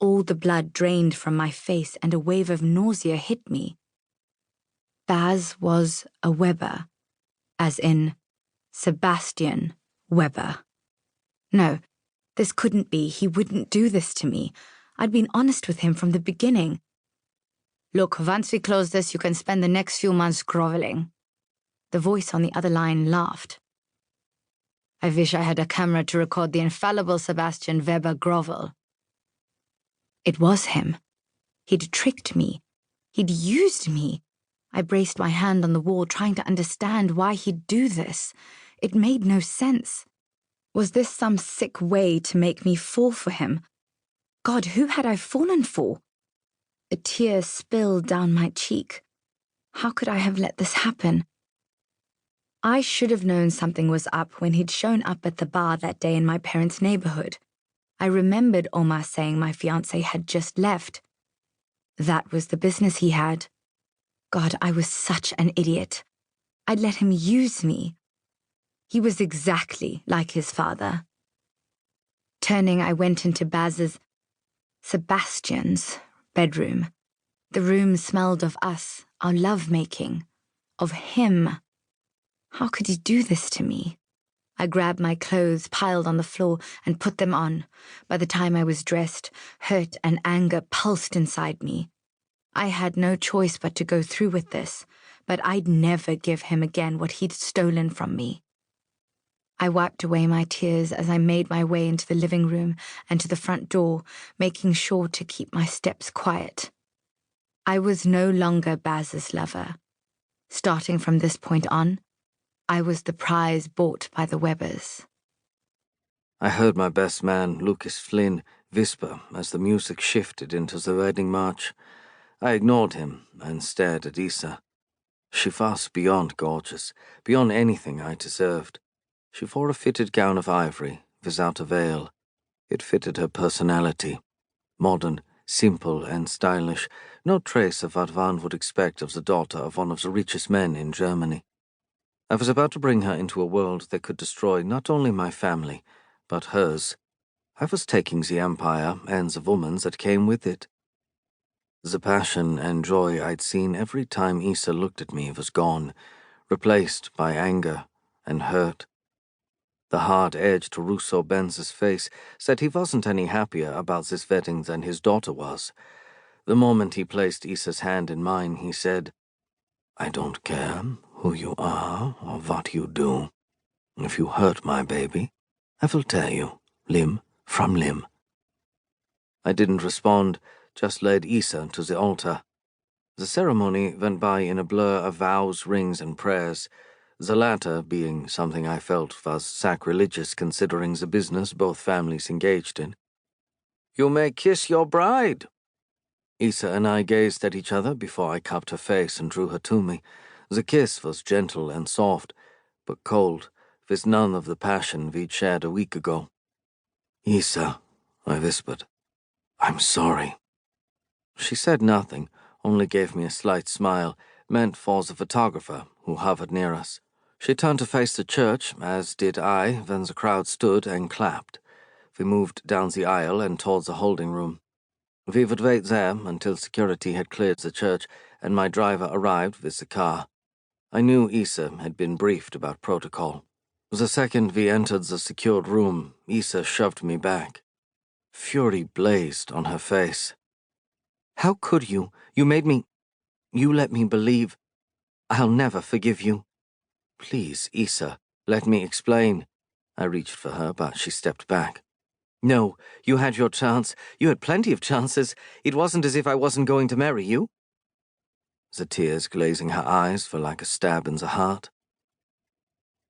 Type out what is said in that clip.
all the blood drained from my face and a wave of nausea hit me. Baz was a Weber, as in Sebastian Weber. No, this couldn't be. He wouldn't do this to me. I'd been honest with him from the beginning. Look, once we close this, you can spend the next few months groveling. The voice on the other line laughed. I wish I had a camera to record the infallible Sebastian Weber grovel. It was him. He'd tricked me. He'd used me. I braced my hand on the wall, trying to understand why he'd do this. It made no sense. Was this some sick way to make me fall for him? God, who had I fallen for? A tear spilled down my cheek. How could I have let this happen? I should have known something was up when he'd shown up at the bar that day in my parents' neighborhood. I remembered Omar saying my fiancé had just left. That was the business he had. God, I was such an idiot. I'd let him use me. He was exactly like his father. Turning, I went into Sebastian's bedroom. The room smelled of us, our love-making, of him. How could he do this to me? I grabbed my clothes piled on the floor and put them on. By the time I was dressed, hurt and anger pulsed inside me. I had no choice but to go through with this, but I'd never give him again what he'd stolen from me. I wiped away my tears as I made my way into the living room and to the front door, making sure to keep my steps quiet. I was no longer Baz's lover. Starting from this point on, I was the prize bought by the Webers. I heard my best man, Lucas Flynn, whisper as the music shifted into the wedding march. I ignored him and stared at Issa. She was beyond gorgeous, beyond anything I deserved. She wore a fitted gown of ivory, without a veil. It fitted her personality. Modern, simple and stylish, no trace of what one would expect of the daughter of one of the richest men in Germany. I was about to bring her into a world that could destroy not only my family, but hers. I was taking the empire and the woman that came with it. The passion and joy I'd seen every time Issa looked at me was gone, replaced by anger and hurt. The hard edge to Russo Benz's face said he wasn't any happier about this wedding than his daughter was. The moment he placed Issa's hand in mine, he said, "I don't care who you are or what you do. If you hurt my baby, I will tear you, limb from limb." I didn't respond, just led Issa to the altar. The ceremony went by in a blur of vows, rings, and prayers, the latter being something I felt was sacrilegious considering the business both families engaged in. "You may kiss your bride." Issa and I gazed at each other before I cupped her face and drew her to me. The kiss was gentle and soft, but cold, with none of the passion we'd shared a week ago. "Issa," I whispered, "I'm sorry." She said nothing, only gave me a slight smile, meant for the photographer who hovered near us. She turned to face the church, as did I, when the crowd stood and clapped. We moved down the aisle and towards the holding room. We would wait there until security had cleared the church and my driver arrived with the car. I knew Issa had been briefed about protocol. The second we entered the secured room, Issa shoved me back. Fury blazed on her face. "How could you? You let me believe. I'll never forgive you." "Please, Issa, let me explain." I reached for her, but she stepped back. "No, you had your chance. You had plenty of chances. It wasn't as if I wasn't going to marry you." The tears glazing her eyes were like a stab in the heart.